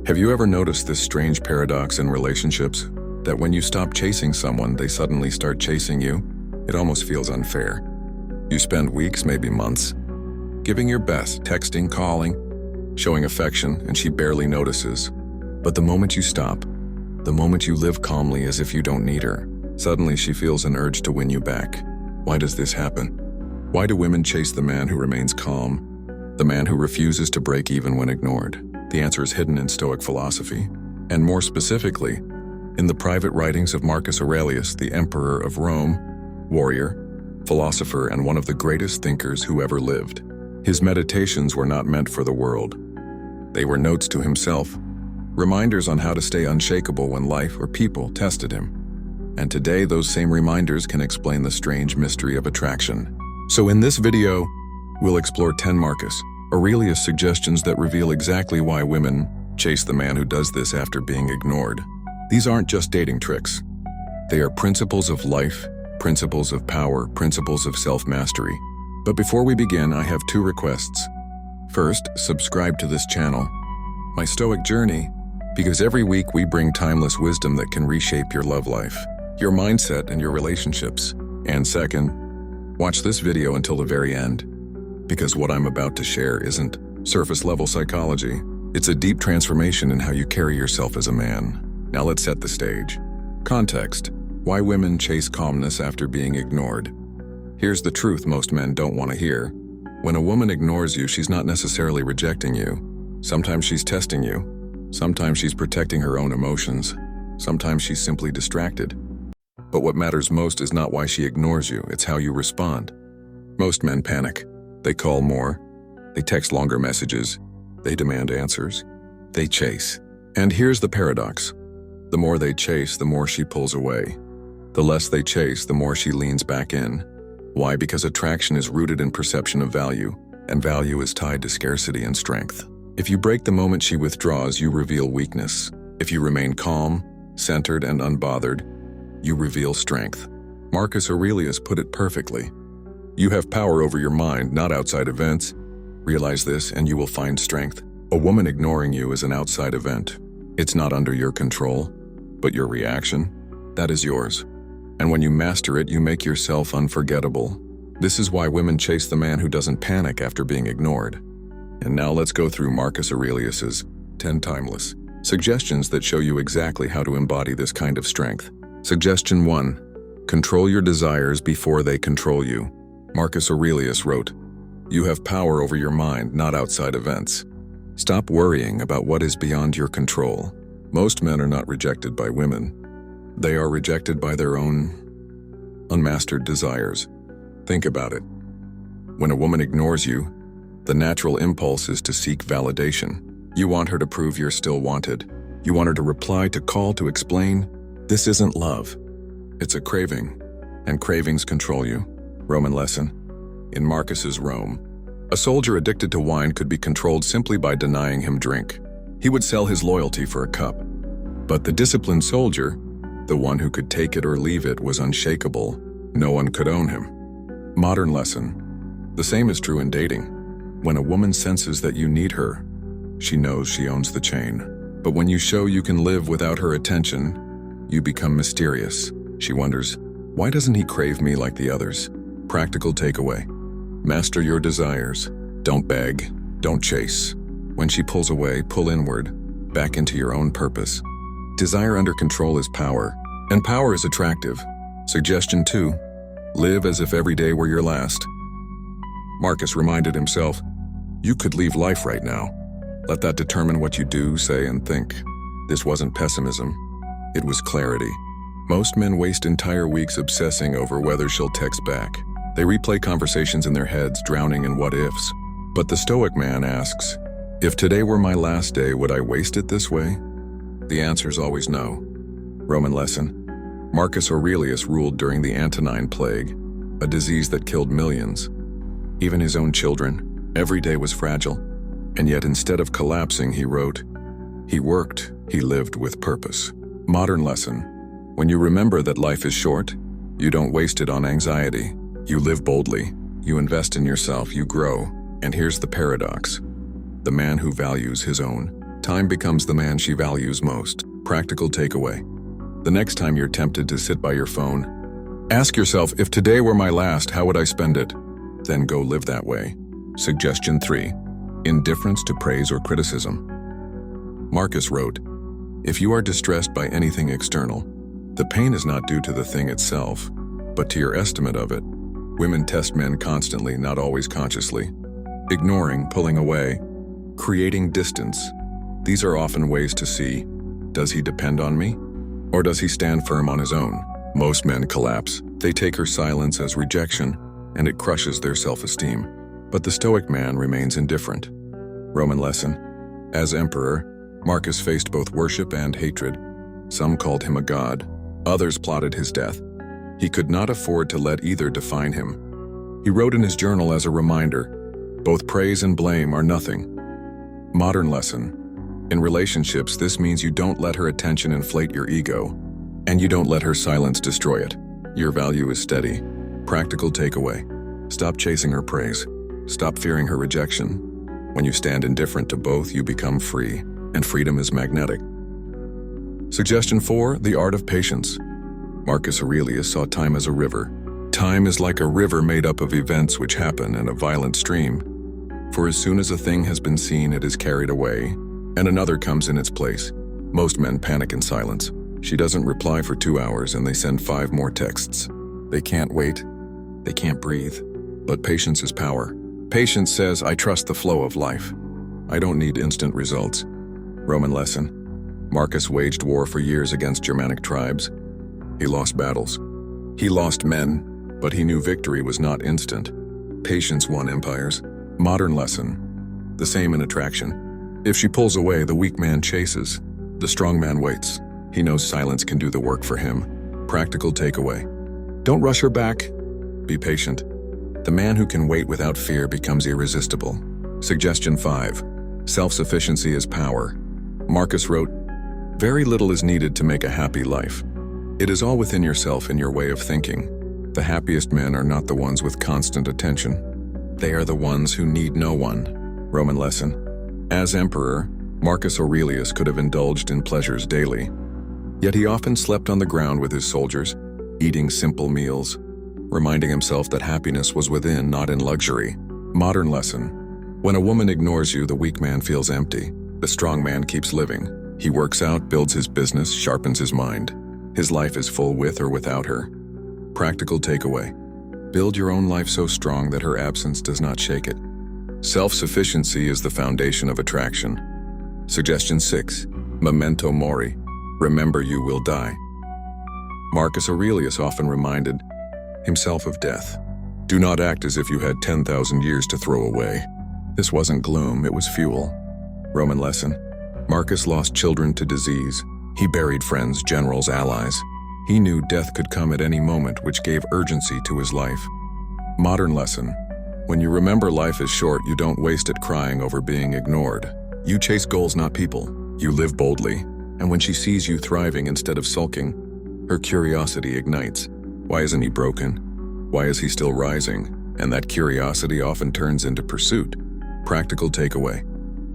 Have you ever noticed this strange paradox in relationships? That when you stop chasing someone, they suddenly start chasing you? It almost feels unfair. You spend weeks, maybe months, giving your best, texting, calling, showing affection, and she barely notices. But the moment you stop, the moment you live calmly as if you don't need her, suddenly she feels an urge to win you back. Why does this happen? Why do women chase the man who remains calm, the man who refuses to break even when ignored? The answer is hidden in Stoic philosophy, and more specifically, in the private writings of Marcus Aurelius, the emperor of Rome, warrior, philosopher, and one of the greatest thinkers who ever lived. His meditations were not meant for the world. They were notes to himself, reminders on how to stay unshakable when life or people tested him. And today, those same reminders can explain the strange mystery of attraction. So in this video, we'll explore 10 Marcus Aurelius suggestions that reveal exactly why women chase the man who does this after being ignored. These aren't just dating tricks. They are principles of life, principles of power, principles of self-mastery. But before we begin, I have 2 requests. First, subscribe to this channel, My Stoic Journey, because every week we bring timeless wisdom that can reshape your love life, your mindset, and your relationships. And second, watch this video until the very end, because what I'm about to share isn't surface-level psychology. It's a deep transformation in how you carry yourself as a man. Now let's set the stage. Context: why women chase calmness after being ignored. Here's the truth most men don't want to hear. When a woman ignores you, she's not necessarily rejecting you. Sometimes she's testing you. Sometimes she's protecting her own emotions. Sometimes she's simply distracted. But what matters most is not why she ignores you, it's how you respond. Most men panic. They call more. They text longer messages. They demand answers. They chase. And here's the paradox. The more they chase, the more she pulls away. The less they chase, the more she leans back in. Why? Because attraction is rooted in perception of value, and value is tied to scarcity and strength. If you break the moment she withdraws, you reveal weakness. If you remain calm, centered, and unbothered, you reveal strength. Marcus Aurelius put it perfectly. You have power over your mind, not outside events. Realize this and you will find strength. A woman ignoring you is an outside event. It's not under your control, but your reaction, that is yours. And when you master it, you make yourself unforgettable. This is why women chase the man who doesn't panic after being ignored. And now let's go through Marcus Aurelius's 10 timeless suggestions that show you exactly how to embody this kind of strength. Suggestion 1. Control your desires before they control you. Marcus Aurelius wrote, "You have power over your mind, not outside events." Stop worrying about what is beyond your control. Most men are not rejected by women. They are rejected by their own unmastered desires. Think about it. When a woman ignores you, the natural impulse is to seek validation. You want her to prove you're still wanted. You want her to reply, to call, to explain. This isn't love. It's a craving, and cravings control you. Roman lesson. In Marcus's Rome, a soldier addicted to wine could be controlled simply by denying him drink. He would sell his loyalty for a cup. But the disciplined soldier, the one who could take it or leave it, was unshakable. No one could own him. Modern lesson. The same is true in dating. When a woman senses that you need her, she knows she owns the chain. But when you show you can live without her attention, you become mysterious. She wonders, why doesn't he crave me like the others? Practical takeaway. Master your desires. Don't beg. Don't chase. When she pulls away, pull inward, back into your own purpose. Desire under control is power, and power is attractive. Suggestion 2. Live as if every day were your last. Marcus reminded himself, you could leave life right now. Let that determine what you do, say, and think. This wasn't pessimism. It was clarity. Most men waste entire weeks obsessing over whether she'll text back. They replay conversations in their heads, drowning in what-ifs. But the Stoic man asks, if today were my last day, would I waste it this way? The answer is always no. Roman lesson. Marcus Aurelius ruled during the Antonine Plague, a disease that killed millions. Even his own children. Every day was fragile. And yet instead of collapsing, he wrote, he worked, he lived with purpose. Modern lesson. When you remember that life is short, you don't waste it on anxiety. You live boldly, you invest in yourself, you grow. And here's the paradox. The man who values his own Time becomes the man she values most. Practical takeaway. The next time you're tempted to sit by your phone, ask yourself, if today were my last, how would I spend it? Then go live that way. Suggestion 3. Indifference to praise or criticism. Marcus wrote, "If you are distressed by anything external, the pain is not due to the thing itself, but to your estimate of it." Women test men constantly, not always consciously. Ignoring, pulling away, creating distance. These are often ways to see, does he depend on me? Or does he stand firm on his own? Most men collapse. They take her silence as rejection, and it crushes their self-esteem. But the Stoic man remains indifferent. Roman lesson. As emperor, Marcus faced both worship and hatred. Some called him a god. Others plotted his death. He could not afford to let either define him. He wrote in his journal as a reminder, both praise and blame are nothing. Modern lesson. In relationships, this means you don't let her attention inflate your ego, and you don't let her silence destroy it. Your value is steady. Practical takeaway. Stop chasing her praise. Stop fearing her rejection. When you stand indifferent to both, you become free, and freedom is magnetic. Suggestion 4. The art of patience. Marcus Aurelius saw time as a river. Time is like a river made up of events which happen in a violent stream. For as soon as a thing has been seen, it is carried away, and another comes in its place. Most men panic in silence. She doesn't reply for 2 hours, and they send 5 more texts. They can't wait. They can't breathe. But patience is power. Patience says, I trust the flow of life. I don't need instant results. Roman lesson. Marcus waged war for years against Germanic tribes. He lost battles. He lost men, but he knew victory was not instant. Patience won empires. Modern lesson. The same in attraction. If she pulls away, the weak man chases. The strong man waits. He knows silence can do the work for him. Practical takeaway. Don't rush her back. Be patient. The man who can wait without fear becomes irresistible. Suggestion 5. Self-sufficiency is power. Marcus wrote, "Very little is needed to make a happy life. It is all within yourself and your way of thinking. The happiest men are not the ones with constant attention. They are the ones who need no one." Roman lesson. As emperor, Marcus Aurelius could have indulged in pleasures daily. Yet he often slept on the ground with his soldiers, eating simple meals, reminding himself that happiness was within, not in luxury. Modern lesson. When a woman ignores you, the weak man feels empty. The strong man keeps living. He works out, builds his business, sharpens his mind. His life is full with or without her. Practical takeaway. Build your own life so strong that her absence does not shake it. Self-sufficiency is the foundation of attraction. Suggestion 6. Memento mori. Remember you will die. Marcus Aurelius often reminded himself of death. Do not act as if you had 10,000 years to throw away. This wasn't gloom, it was fuel. Roman lesson. Marcus lost children to disease. He buried friends, generals, allies. He knew death could come at any moment, which gave urgency to his life. Modern lesson. When you remember life is short, you don't waste it crying over being ignored. You chase goals, not people. You live boldly. And when she sees you thriving instead of sulking, her curiosity ignites. Why isn't he broken? Why is he still rising? And that curiosity often turns into pursuit. Practical takeaway.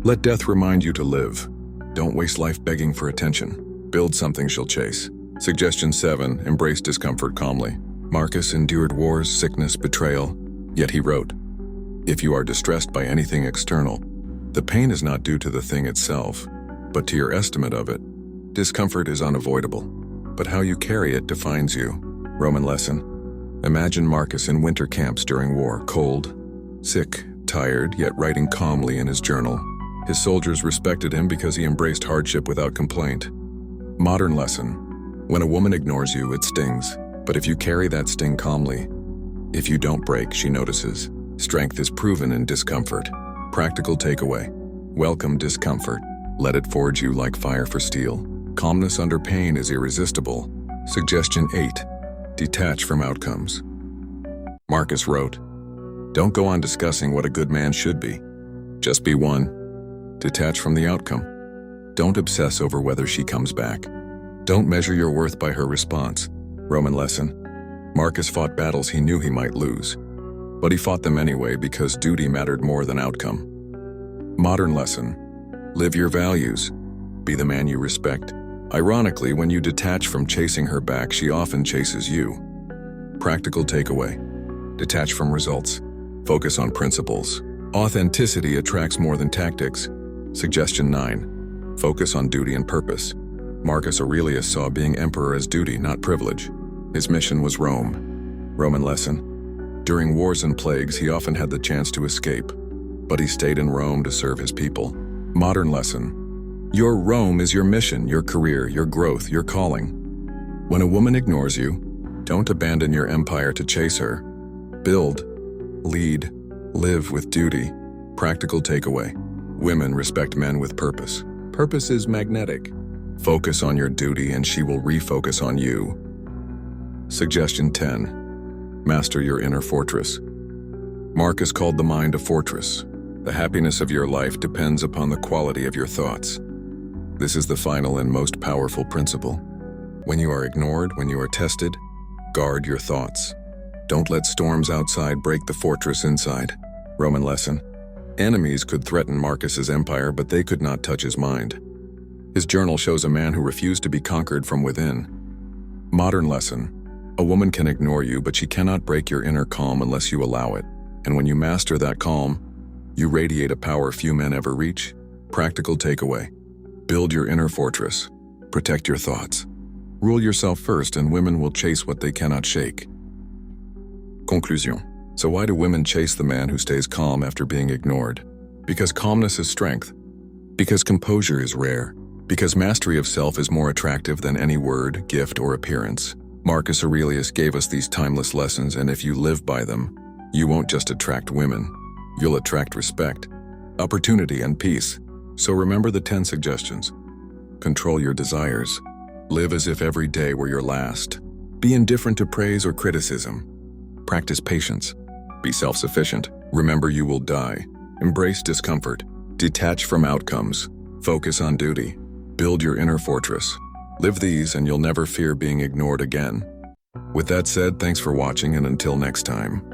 Let death remind you to live. Don't waste life begging for attention. Build something she'll chase. Suggestion 7. Embrace discomfort calmly. Marcus endured wars, sickness, betrayal. Yet he wrote, "If you are distressed by anything external, the pain is not due to the thing itself, but to your estimate of it. Discomfort is unavoidable, but how you carry it defines you." Roman lesson. Imagine Marcus in winter camps during war, cold, sick, tired, yet writing calmly in his journal. His soldiers respected him because he embraced hardship without complaint. Modern lesson. When a woman ignores you, it stings. But if you carry that sting calmly, if you don't break, she notices. Strength is proven in discomfort. Practical takeaway. Welcome discomfort. Let it forge you like fire for steel. Calmness under pain is irresistible. Suggestion 8. Detach from outcomes. Marcus wrote, "Don't go on discussing what a good man should be. Just be one. Detach from the outcome. Don't obsess over whether she comes back. Don't measure your worth by her response." Roman lesson. Marcus fought battles he knew he might lose, but he fought them anyway because duty mattered more than outcome. Modern lesson. Live your values. Be the man you respect. Ironically, when you detach from chasing her back, she often chases you. Practical takeaway. Detach from results. Focus on principles. Authenticity attracts more than tactics. Suggestion 9. Focus on duty and purpose. Marcus Aurelius saw being emperor as duty, not privilege. His mission was Rome. Roman lesson. During wars and plagues, he often had the chance to escape, but he stayed in Rome to serve his people. Modern lesson. Your Rome is your mission, your career, your growth, your calling. When a woman ignores you, don't abandon your empire to chase her. Build, lead, live with duty. Practical takeaway. Women respect men with purpose. Purpose is magnetic. Focus on your duty and she will refocus on you. Suggestion 10. Master your inner fortress. Marcus called the mind a fortress. The happiness of your life depends upon the quality of your thoughts. This is the final and most powerful principle. When you are ignored, when you are tested, guard your thoughts. Don't let storms outside break the fortress inside. Roman lesson. Enemies could threaten Marcus's empire, but they could not touch his mind. His journal shows a man who refused to be conquered from within. Modern lesson. A woman can ignore you, but she cannot break your inner calm unless you allow it. And when you master that calm, you radiate a power few men ever reach. Practical takeaway. Build your inner fortress. Protect your thoughts. Rule yourself first, and women will chase what they cannot shake. Conclusion. So why do women chase the man who stays calm after being ignored? Because calmness is strength. Because composure is rare. Because mastery of self is more attractive than any word, gift, or appearance. Marcus Aurelius gave us these timeless lessons, and if you live by them, you won't just attract women. You'll attract respect, opportunity, and peace. So remember the 10 suggestions. Control your desires. Live as if every day were your last. Be indifferent to praise or criticism. Practice patience. Be self-sufficient. Remember you will die. Embrace discomfort. Detach from outcomes. Focus on duty. Build your inner fortress. Live these and you'll never fear being ignored again. With that said, thanks for watching, and until next time.